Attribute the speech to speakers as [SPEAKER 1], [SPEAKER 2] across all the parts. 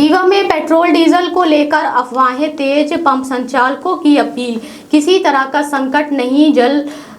[SPEAKER 1] रीवा में petrol diesel को लेकर अफवाहें तेज, पंप संचालकों की अपील, किसी तरह का संकट नहीं,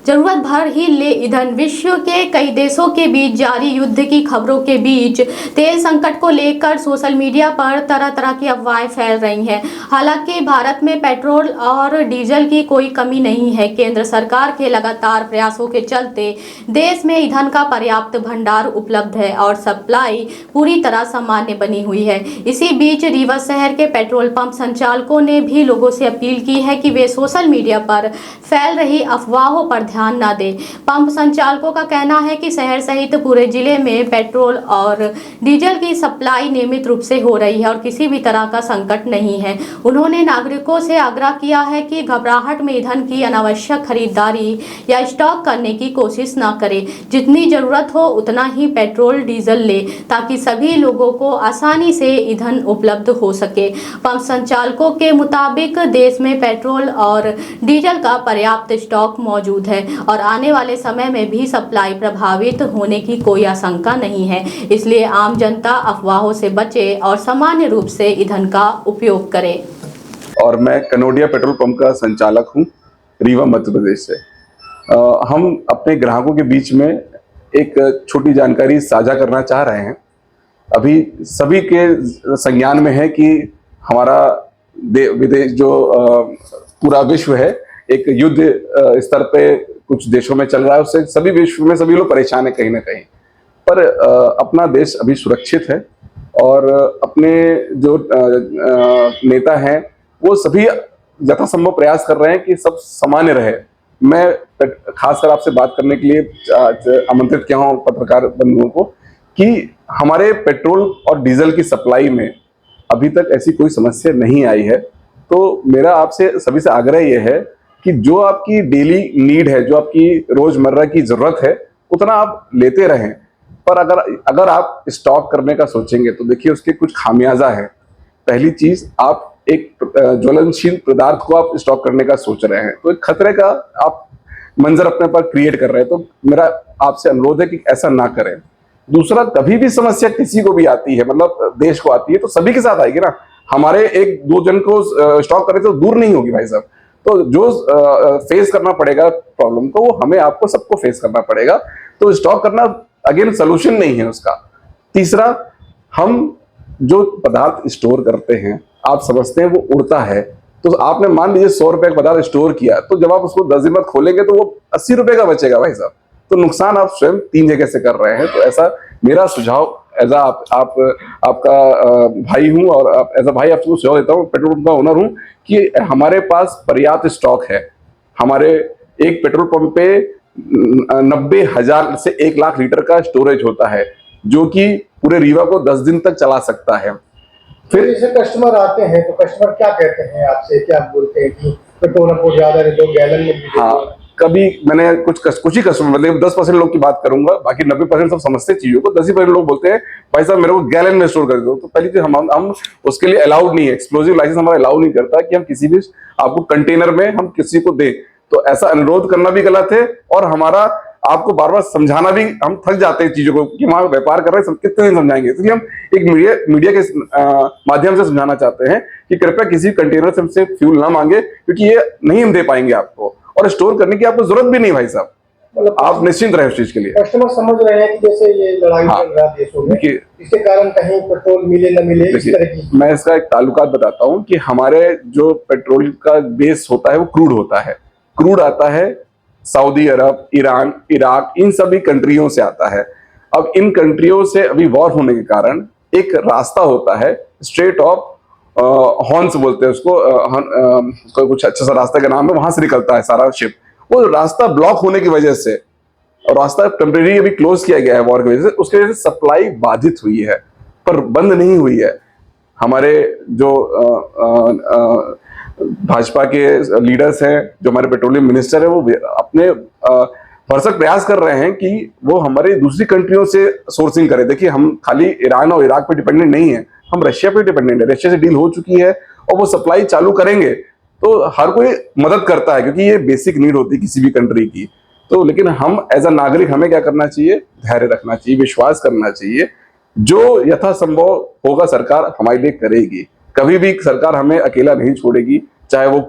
[SPEAKER 1] जरूरत भर ही ले ईंधन। विश्व के कई देशों के बीच जारी युद्ध की खबरों के बीच तेल संकट को लेकर सोशल मीडिया पर तरह तरह की अफवाहें फैल रही हैं। हालांकि भारत में पेट्रोल और डीजल की कोई कमी नहीं है। केंद्र सरकार के लगातार प्रयासों के चलते देश में ईंधन का पर्याप्त भंडार उपलब्ध है और सप्लाई पूरी तरह सामान्य बनी हुई है। इसी बीच रीवा शहर के पेट्रोल पंप संचालकों ने भी लोगों से अपील की है कि वे सोशल मीडिया पर फैल रही अफवाहों पर ध्यान न दें। पंप संचालकों का कहना है कि शहर सहित पूरे जिले में पेट्रोल और डीजल की सप्लाई नियमित रूप से हो रही है और किसी भी तरह का संकट नहीं है। उन्होंने नागरिकों से आग्रह किया है कि घबराहट में ईंधन की अनावश्यक खरीदारी या स्टॉक करने की कोशिश न करें। जितनी जरूरत हो उतना ही पेट्रोल डीजल ले ताकि सभी लोगों को आसानी से ईंधन उपलब्ध हो सके। पंप संचालकों के मुताबिक देश में पेट्रोल और डीजल का पर्याप्त स्टॉक मौजूद है और आने वाले समय में भी सप्लाई प्रभावित होने की कोई आशंका नहीं है। इसलिए आम जनता अफवाहों से बचे और सामान्य रूप से ईंधन का उपयोग करे।
[SPEAKER 2] और मैं कनोडिया पेट्रोल पंप का संचालक हूं, रीवा मध्य प्रदेश से। हम अपने ग्राहकों के बीच में एक छोटी जानकारी साझा करना चाह रहे हैं। अभी सभी के संज्ञान में है कि हमारा विदेश जो पूरा विश्व है एक युद्ध स्तर पे कुछ देशों में चल रहा है, उससे सभी विश्व में सभी लोग परेशान है कहीं ना कहीं। पर अपना देश अभी सुरक्षित है और अपने जो नेता हैं वो सभी यथासंभव प्रयास कर रहे हैं कि सब सामान्य रहे। मैं खासकर आपसे बात करने के लिए आमंत्रित किया हूँ पत्रकार बंधुओं को कि हमारे पेट्रोल और डीजल की सप्लाई में अभी तक ऐसी कोई समस्या नहीं आई है। तो मेरा आपसे सभी से आग्रह यह है कि जो आपकी डेली नीड है, जो आपकी रोजमर्रा की जरूरत है, उतना आप लेते रहें। पर अगर आप स्टॉक करने का सोचेंगे तो देखिए उसके कुछ खामियाजा है। पहली चीज, आप एक ज्वलनशील पदार्थ को आप स्टॉक करने का सोच रहे हैं तो एक खतरे का आप मंजर अपने पर क्रिएट कर रहे हैं। तो मेरा आपसे अनुरोध है कि ऐसा ना करें। दूसरा, कभी भी समस्या किसी को भी आती है, मतलब देश को आती है, तो सभी के साथ आएगी ना। हमारे एक दो जन को स्टॉक करें तो दूर नहीं होगी भाई साहब। तो जो फेस करना पड़ेगा प्रॉब्लम को, वो हमें आपको सबको फेस करना पड़ेगा। तो स्टॉक करना अगेन सोल्यूशन नहीं है उसका। तीसरा, हम जो पदार्थ स्टोर करते हैं आप समझते हैं वो उड़ता है। तो आपने मान लीजिए 100 रुपए का पदार्थ स्टोर किया, तो जब आप उसको 10 दिन बाद खोलेंगे तो वो 80 रुपए का बचेगा भाई साहब। तो नुकसान आप स्वयं 3 जगह से कर रहे हैं। तो ऐसा मेरा सुझाव एज आपका भाई हूं और एज अ भाई आपको सुझाव देता हूं, पेट्रोल पंप का ओनर हूं, कि हमारे पास पर्याप्त स्टॉक है। हमारे एक पेट्रोल पंप पे 90,000 से 1 लाख लीटर का स्टोरेज होता है, जो कि पूरे रीवा को 10 दिन तक चला सकता है।
[SPEAKER 3] फिर जैसे कस्टमर आते हैं तो कस्टमर क्या कहते हैं आपसे, क्या बोलते हैं कि पेट्रोल को ज्यादा दे दो, गैलन में भी? हाँ,
[SPEAKER 2] कभी मैंने कुछ ही कस्टमर, मतलब 10% लोग की बात करूंगा, बाकी 90% सब समझते चीजों को। 10% लोग बोलते हैं भाई साहब मेरे को गैलन में स्टोर कर दो। तो पहली चीज, हम उसके लिए अलाउड नहीं है, एक्सप्लोजिव लाइसेंस हमारा अलाउ नहीं करता कि हम किसी भी आपको कंटेनर में हम किसी को दें। तो ऐसा अनुरोध करना भी गलत है और हमारा आपको बार बार समझाना भी, हम थक जाते हैं चीजों को कि वहां व्यापार कर रहे हैं, कितने दिन समझाएंगे। इसलिए हम एक मीडिया के माध्यम से समझाना चाहते हैं कि कृपया किसी कंटेनर से हमसे फ्यूल ना मांगे, क्योंकि ये नहीं हम दे पाएंगे आपको, और स्टोर करने की आपको जरूरत भी नहीं भाई साहब। मतलब आप निश्चिंत रहे उस चीज के लिए।
[SPEAKER 3] कस्टमर समझ रहे हैं कि जैसे ये लड़ाई चल रहा है देशों में, इसके कारण कहीं पेट्रोल मिले न मिले, इस तरह की।
[SPEAKER 2] मैं इसका एक ताल्लुकात बताता हूँ कि हमारे जो पेट्रोल का बेस होता है वो क्रूड होता है। क्रूड आता है सऊदी अरब, ईरान, इराक, इन सभी कंट्रियों से आता है। अब इन कंट्रियों से अभी वॉर होने के कारण एक रास्ता होता है, स्ट्रेट ऑफ हॉर्न्स बोलते हैं उसको, कुछ अच्छा सा रास्ता का नाम है, वहां से निकलता है सारा शिप। वो रास्ता ब्लॉक होने की वजह से, और रास्ता टेम्परेरी अभी क्लोज किया गया है वॉर की वजह से, उसकी वजह से सप्लाई बाधित हुई है, पर बंद नहीं हुई है। हमारे जो भाजपा के लीडर्स हैं, जो हमारे पेट्रोलियम मिनिस्टर है, वो अपने भरसक प्रयास कर रहे हैं कि वो हमारे दूसरी कंट्रियों से सोर्सिंग करें। देखिए, हम खाली ईरान और इराक पे डिपेंडेंट नहीं है, हम रशिया पे डिपेंडेंट है। रशिया से डील हो चुकी है और वो सप्लाई चालू करेंगे। तो हर कोई मदद करता है क्योंकि ये बेसिक नीड होती है किसी भी कंट्री की। तो लेकिन हम एज अ नागरिक हमें क्या करना चाहिए? धैर्य रखना चाहिए, विश्वास करना चाहिए जो यथासंभव होगा सरकार हमारे लिए करेगी। कभी भी सरकार हमें अकेला नहीं छोड़ेगी, चाहे वो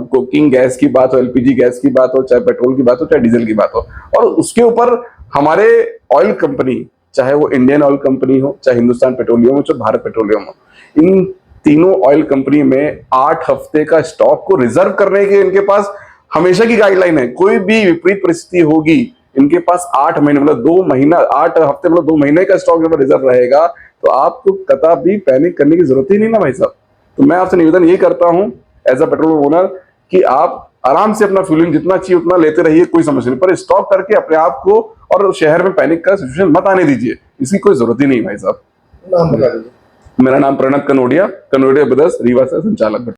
[SPEAKER 2] कुकिंग गैस की बात हो, एलपीजी गैस की बात हो, चाहे पेट्रोल की बात हो, चाहे डीजल की बात हो। और उसके ऊपर हमारे ऑयल कंपनी, चाहे वो इंडियन ऑयल कंपनी हो, चाहे हिंदुस्तान पेट्रोलियम हो, चाहे भारत पेट्रोलियम हो, इन तीनों ऑयल कंपनी में 8 हफ्ते का स्टॉक को रिजर्व करने के इनके पास हमेशा की गाइडलाइन है। कोई भी विपरीत परिस्थिति होगी, इनके पास 8 महीने मतलब 2 महीना 8 हफ्ते मतलब 2 महीने का स्टॉक जब रिजर्व रहेगा, तो आपको कतई पैनिक करने की जरूरत ही नहीं ना भाई साहब। तो मैं आपसे निवेदन ये करता हूं एज अ पेट्रोल ओनर कि आप आराम से अपना फ्यूलिंग जितना चाहिए उतना लेते रहिए, कोई समस्या नहीं, पर स्टॉक करके अपने आप को और शहर में पैनिक का सिचुएशन मत आने दीजिए, इसकी कोई जरूरत ही नहीं भाई साहब।
[SPEAKER 3] नाम बता दीजिए।
[SPEAKER 2] मेरा नाम प्रणब कनोडिया, कनोडिया ब्रदर्स रीवा से संचालक।